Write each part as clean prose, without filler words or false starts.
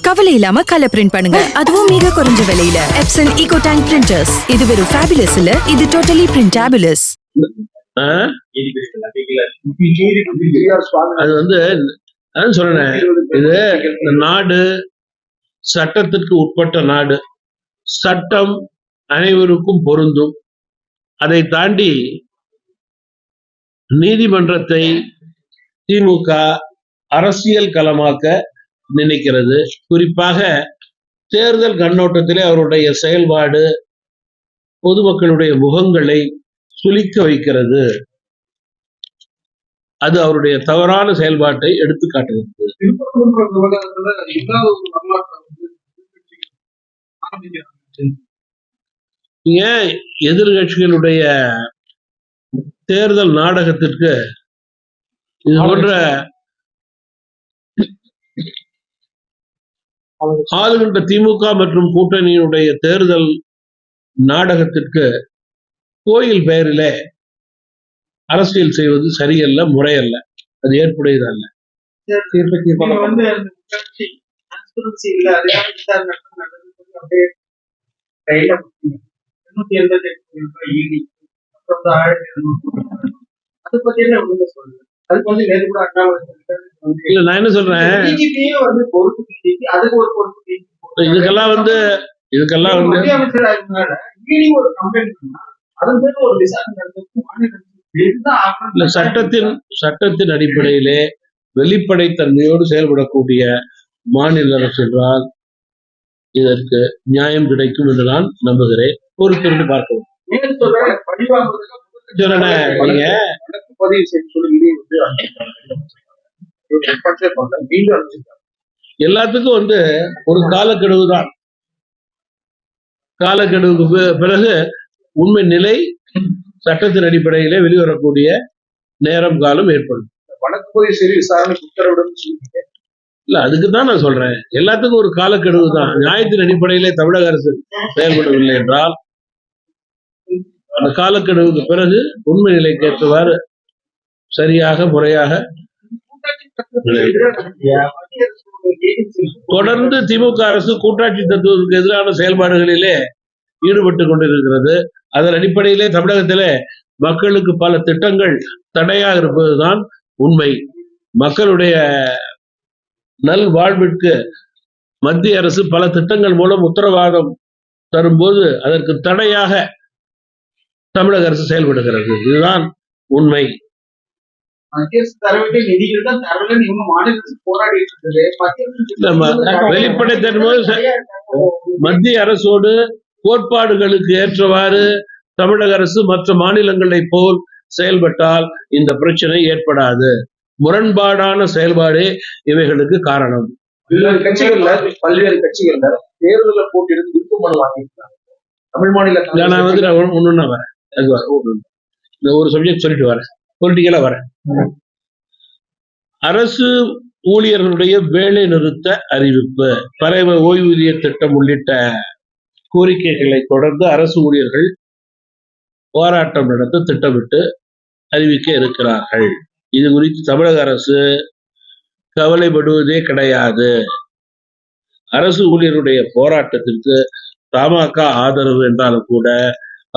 கவலை இல்லாம colour print பண்ணுங்க, அதுவும் மிக குறைஞ்ச விலையில. Epson eco tank printers. இது வெறும் ஃபேபுலஸ் இல்ல, இது டோட்டலி பிரிண்டபிளஸ். அது அதான் சொல்றேன், இது நாடு சட்டத்திற்கு உட்பட்ட நாடு. சட்டம் அனைவருக்கும் பொருந்தும். அதை தாண்டி நீதிமன்றத்தை திமுக அரசியல் களமாக்க நினைக்கிறது. குறிப்பாக தேர்தல் கண்ணோட்டத்திலே அவருடைய செயல்பாடு பொதுமக்களுடைய முகங்களை சுளிக்க வைக்கிறது. அது அவருடைய தவறான செயல்பாட்டை எடுத்து காட்டுகிறது. ஏன் எதிர்கட்சிகளுடைய தேர்தல் நாடகத்திற்கு இது போன்ற ஆளுகின்ற திமுக மற்றும் கூட்டணியினுடைய தேர்தல் நாடகத்திற்கு கோயில் பெயரிலே அரசியல் செய்வது சரியல்ல, முறையல்ல, அது ஏற்புடையதல்ல. இல்ல நான் என்ன சொல்றேன், இதுக்கெல்லாம் சட்டத்தின் அடிப்படையிலே வெளிப்படைத்தன்மையோடு செயல்படக்கூடிய மாநில அரசு என்றால் இதற்கு நியாயம் கிடைக்கும் என்று நான் நம்புகிறேன். பொறுத்திருந்து பார்க்கவும். நீங்க எல்லாத்துக்கும் ஒரு காலக்கெடுவு தான். காலக்கெடுவுக்கு பிறகு உண்மை நிலை சட்டத்தின் அடிப்படையிலே வெளிவரக்கூடிய நேரம் காலம் ஏற்படும். வழக்கு பதிவு செய்து விசாரணைக்கு உத்தரவிடும் இல்ல, அதுக்குதான் நான் சொல்றேன், எல்லாத்துக்கும் ஒரு காலக்கெடுவு தான். நியாயத்தின் அடிப்படையிலே தமிழக அரசு செயல்படவில்லை என்றால் அந்த காலக்கெடுவுக்கு பிறகு உண்மை நிலைக்கு ஏற்றவாறு சரியாக முறையாக தொடர்ந்து திமுக அரசு கூட்டாட்சி தத்துவத்துக்கு எதிரான செயல்பாடுகளிலே ஈடுபட்டு கொண்டிருக்கிறது. அதன் அடிப்படையிலே தமிழகத்திலே மக்களுக்கு பல திட்டங்கள் தடையாக இருப்பதுதான் உண்மை. மக்களுடைய நல் வாழ்விற்கு மத்திய அரசு பல திட்டங்கள் மூலம் உத்தரவாதம் தரும்போது அதற்கு தடையாக தமிழக அரசு செயல்படுகிறது. இதுதான் உண்மை. வெளிப்படைத்தன்மை மத்திய அரசோடு கோட்பாடுகளுக்கு ஏற்றவாறு தமிழக அரசு மற்ற மாநிலங்களை போல் செயல்பட்டால் இந்த பிரச்சனை ஏற்படாது. முரண்பாடான செயல்பாடே இவைகளுக்கு காரணம். பல்வேறு கட்சிகள்ல தேர்தலில் போட்டியிருந்து விருப்ப மனு வாங்கியிருக்காங்க. தமிழ் மாநில நான் வரேன், ஒரு சப்ஜெக்ட் சொல்லிட்டு வரேன், பொலிட்டிக்கலா வரேன். அரசு ஊழியர்களுடைய வேலை நிறுத்த அறிவிப்பு, பறவை ஓய்வூதிய திட்டம் உள்ளிட்ட கோரிக்கைகளை தொடர்ந்து அரசு ஊழியர்கள் போராட்டம் நடத்த திட்டமிட்டு அறிவிக்க இருக்கிறார்கள். இது குறித்து தமிழக அரசு கவலைப்படுவதே கிடையாது. அரசு ஊழியருடைய போராட்டத்திற்கு தமாக ஆதரவு என்றாலும் கூட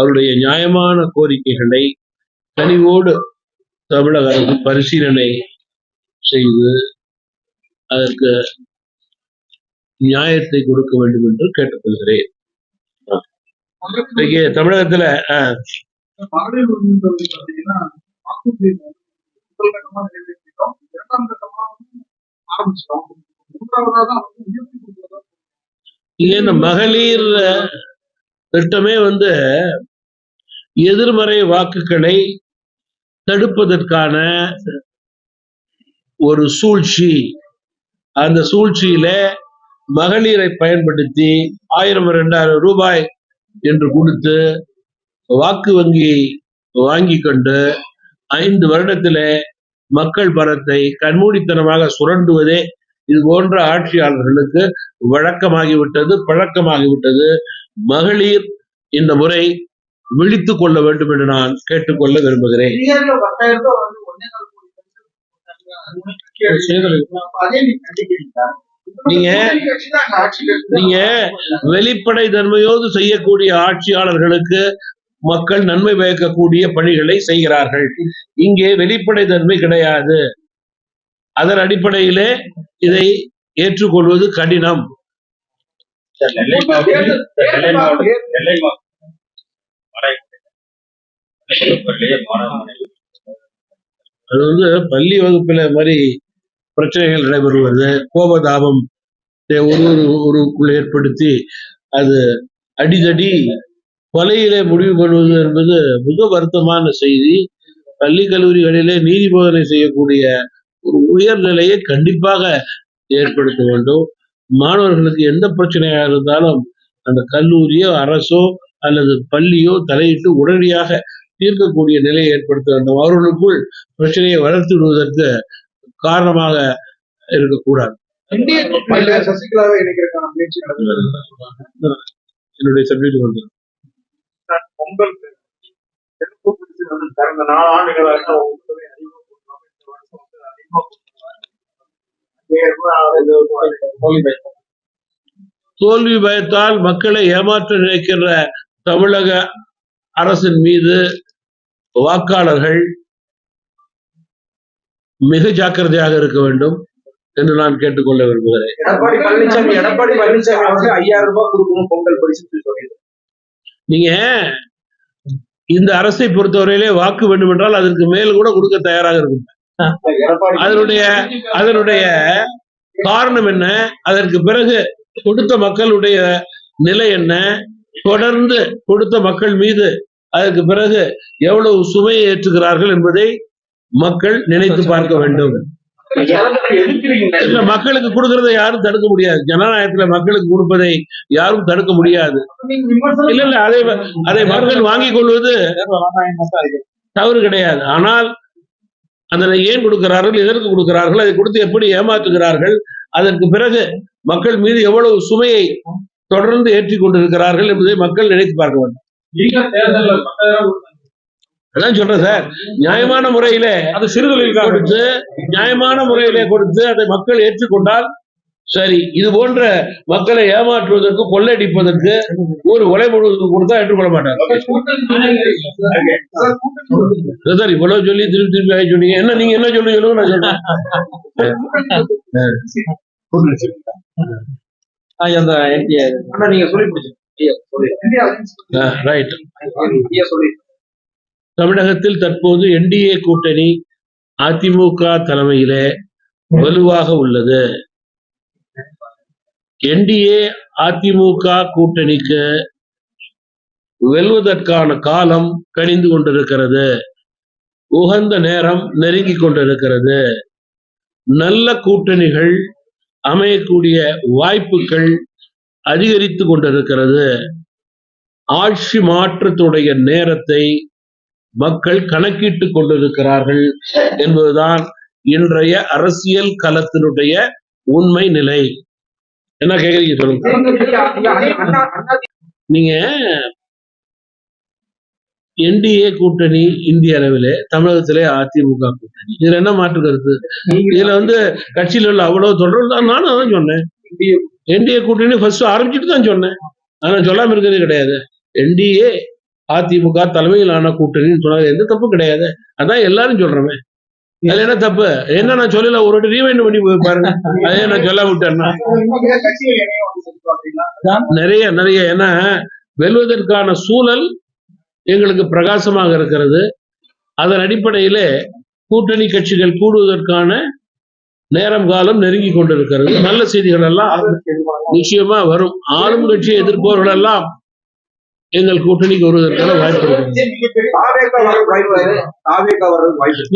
அவருடைய நியாயமான கோரிக்கைகளை கனிவோடு தமிழக அரசு பரிசீலனை செய்து அதற்கு நியாயத்தை கொடுக்க வேண்டும் என்று கேட்டுக்கொள்கிறேன். தமிழகத்துல இந்த மகளிர் திட்டமே எதிர்மறை வாக்குகளை தடுப்பதற்கான ஒரு சூழ்ச்சி. அந்த சூழ்ச்சியில மகளிரை பயன்படுத்தி 1000-2000 ரூபாய் என்று கொடுத்து வாக்கு வங்கி வாங்கி கொண்டு 5 வருடத்திலே மக்கள் பணத்தை கண்மூடித்தனமாக சுரண்டுவதே இது போன்ற ஆட்சியாளர்களுக்கு வழக்கமாகிவிட்டது, பழக்கமாகிவிட்டது. மகளிர் இந்த முறை விழித்துக் கொள்ள வேண்டும் என்று நான் கேட்டுக்கொள்ள விரும்புகிறேன். நீங்க வெளிப்படை தன்மையோடு செய்யக்கூடிய ஆட்சியாளர்களுக்கு மக்கள் நன்மை பயக்கக்கூடிய பணிகளை செய்கிறார்கள். இங்கே வெளிப்படை தன்மை கிடையாது. அதன் அடிப்படையிலே இதை ஏற்றுக்கொள்வது கடினம். அது பள்ளி வகுப்புல மாதிரி பிரச்சனைகள் நடைபெறுவது, கோபதாபம் ஒருவருக்குள் ஏற்படுத்தி அது அடிதடி கொலையிலே முடிவு பண்ணுவது என்பது மிக வருத்தமான செய்தி. பள்ளி கல்லூரிகளிலே நீதி போதனை செய்யக்கூடிய ஒரு உயர்நிலையை கண்டிப்பாக ஏற்படுத்த வேண்டும். மாணவர்களுக்கு எந்த பிரச்சனையாக இருந்தாலும் அந்த கல்லூரியோ அரசோ அல்லது பள்ளியோ தலையிட்டு உடனடியாக தீர்க்கக்கூடிய நிலையை ஏற்படுத்த வேண்டும். அவர்களுக்குள் பிரச்சனையை வளர்த்து விடுவதற்கு காரணமாக இருக்கக்கூடாது. என்னுடைய சப்ஜெக்ட் வந்து பொங்கல் கடந்த 4 ஆண்டுகளாக தோல்வி பயத்தால் மக்களை ஏமாற்ற நினைக்கின்ற தமிழக அரசின் மீது வாக்காளர்கள் மிக ஜாக்கிரதையாக இருக்க வேண்டும் என்று நான் கேட்டுக்கொள்ள விரும்புகிறேன். எடப்பாடி பழனிசாமி அவருக்கு 5000 ரூபாய் கொடுக்கணும் பொங்கல் பரிசு. நீங்க இந்த அரசை பொறுத்தவரையிலே வாக்கு வேண்டும் என்றால் அதற்கு மேல் கூட கொடுக்க தயாராக இருக்கும். அதனுடைய காரணம் என்ன? அதற்கு பிறகு கொடுத்த மக்களுடைய நிலை என்ன? தொடர்ந்து கொடுத்த மக்கள் மீது அதற்கு பிறகு எவ்வளவு சுமையை ஏற்றுகிறார்கள் என்பதை மக்கள் நினைத்து பார்க்க வேண்டும். மக்களுக்கு கொடுக்கறதை யாரும் தடுக்க முடியாது. ஜனநாயகத்துல மக்களுக்கு கொடுப்பதை யாரும் தடுக்க முடியாது. இல்ல அதை மக்கள் வாங்கிக் கொள்வது தவறு கிடையாது. ஆனால் அதனை ஏன் கொடுக்கிறார்கள், எதற்கு கொடுக்கிறார்கள், அதை கொடுத்து எப்படி ஏமாற்றுகிறார்கள், அதற்கு பிறகு மக்கள் மீது எவ்வளவு சுமையை தொடர்ந்து ஏற்றிக் கொண்டிருக்கிறார்கள் என்பதை மக்கள் நினைத்து பார்க்க வேண்டும். அதான் சொல்றேன் சார், நியாயமான முறையில அது சிறுதொழில் கொடுத்து நியாயமான முறையிலே கொடுத்து அதை மக்கள் ஏற்றுக்கொண்டால் சரி. இது போன்ற மக்களை ஏமாற்றுவதற்கு கொள்ளையடிப்பதற்கு ஒரு கொலை முழுவதுக்கு கொடுத்தா ஏற்றுக்கொள்ள மாட்டாங்க. சார் இவ்வளவு சொல்லி திருப்பி ஆகி சொன்னீங்க. என்ன நீங்க என்ன சொல்லுங்க நான் சொல்றேன். தமிழகத்தில் தற்போது என்டிஏ கூட்டணி அதிமுக தலைமையிலே வலுவாக உள்ளது. என்டிஏ அதிமுக கூட்டணிக்கு வெல்வதற்கான காலம் கணிந்து கொண்டிருக்கிறது. உகந்த நேரம் நெருங்கி கொண்டிருக்கிறது. நல்ல கூட்டணிகள் அமையக்கூடிய வாய்ப்புகள் அதிகரித்து கொண்டிருக்கிறது. ஆட்சி மாற்றத்துடைய நேரத்தை மக்கள் கணக்கிட்டுக் கொண்டிருக்கிறார்கள் என்பதுதான் இன்றைய அரசியல் களத்தினுடைய உண்மை நிலை. என்ன கேக்குறீங்க சொல்லுங்க. நீங்க என்டிஏ கூட்டணி இந்திய அளவிலே, தமிழகத்திலே அதிமுக கூட்டணி, இதுல என்ன மாற்று கருத்து? இதுல கட்சியில உள்ள அவ்வளவு தொடர்பு தான். நானும் அதான் சொன்னேன். என்டிஏ கூட்டணி ஃபர்ஸ்ட் ஆரம்பிச்சுட்டு தான் சொன்னேன். ஆனா சொல்லாம இருக்கிறது கிடையாது. என்டிஏ அதிமுக தலைமையிலான கூட்டணின்னு சொன்னாங்க. எந்த தப்பும் கிடையாது. அதான் எல்லாரும் சொல்றேன். அதுல என்ன தப்பு? என்ன நான் சொல்லல, ஒரு ரீவைண்ட் பண்ணி போய் பாருங்க. அதே நான் சொல்ல விட்டேன்னா நிறைய ஏன்னா வெல்வதற்கான சூழல் எங்களுக்கு பிரகாசமாக இருக்கிறது. அதன் அடிப்படையிலே கூட்டணி கட்சிகள் கூடுவதற்கான நேரம் காலம் நெருங்கி கொண்டிருக்கிறது. நல்ல செய்திகள் எல்லாம் நிச்சயமா வரும். ஆளும் கட்சியை எதிர்ப்பவர்கள் எல்லாம் எங்கள் கூட்டணிக்கு வருவதற்கான வாய்ப்பு இருக்கு.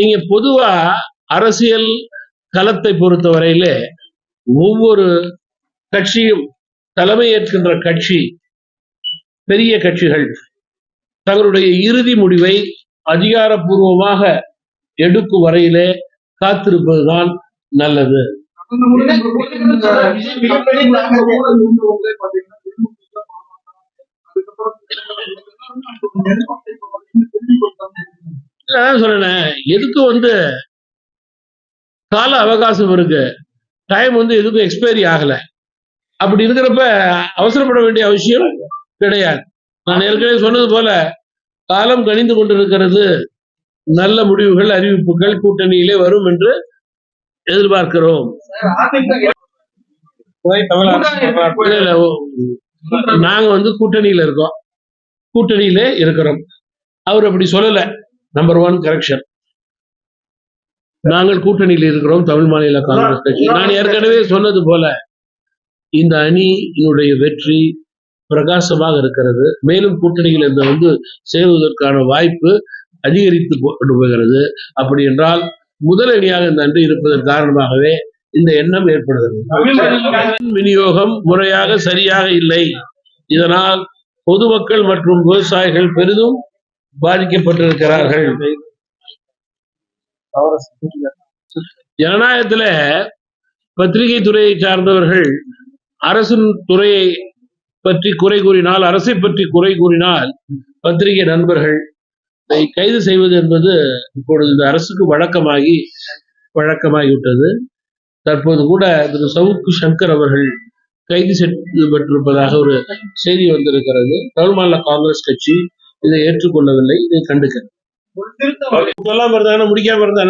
நீங்க பொதுவா அரசியல் களத்தை பொறுத்தவரையிலே ஒவ்வொரு கட்சியும் தலைமையேற்கின்ற கட்சி, பெரிய கட்சிகள் தங்களுடைய இறுதி முடிவை அதிகாரப்பூர்வமாக எடுக்கும் வரையிலே காத்திருப்பதுதான் நல்லது. அதான் சொல்றேன், எதுக்கு கால அவகாசம் இருக்கு, டைம் எதுக்கும் எக்ஸ்பைரி ஆகல. அப்படி இருக்கிறப்ப அவசரப்பட வேண்டிய அவசியம் கிடையாது. நான் ஏற்கனவே சொன்னது போல காலம் கணிந்து கொண்டிருக்கிறது. நல்ல முடிவுகள், அறிவிப்புகள் கூட்டணியிலே வரும் என்று எதிர்பார்க்கிறோம். நாங்க கூட்டணியில இருக்கோம், கூட்டணியிலே இருக்கிறோம். அவர் அப்படி சொல்லல. நம்பர் 1 கரெக்ஷன், நாங்கள் கூட்டணியில் இருக்கிறோம் தமிழ் மாநில காங்கிரஸ் கட்சி. நான் ஏற்கனவே சொன்னது போல இந்த அணியினுடைய வெற்றி பிரகாசமாக இருக்கிறது. மேலும் கூட்டணியில் இருந்து சேருவதற்கான வாய்ப்பு அதிகரித்து கொண்டு போகிறது. அப்படி என்றால் முதல் அணியாக இந்த அணி இருப்பதன் காரணமாகவே இந்த எண்ணம் ஏற்படுகிறது. விநியோகம் முறையாக சரியாக இல்லை. இதனால் பொதுமக்கள் மற்றும் விவசாயிகள் பெரிதும் பாதிக்கப்பட்டிருக்கிறார்கள். ஜனநாயகத்துல பத்திரிகை துறையை சார்ந்தவர்கள் அரசின் துறையை பற்றி குறை கூறினால், அரசை பற்றி குறை கூறினால் பத்திரிகை நண்பர்கள் கைது செய்வது என்பது இப்பொழுது இந்த அரசுக்கு வழக்கமாகிவிட்டது. தற்போது கூட திரு சவுக்கு சங்கர் அவர்கள் கைது செய்யப்பட்டிருப்பதாக ஒரு செய்தி வந்திருக்கிறது. தமிழ் மாநில காங்கிரஸ் கட்சி இதை ஏற்றுக்கொள்ளவில்லை, இதை கண்டுக்கிறது. முடிக்காம இருந்தா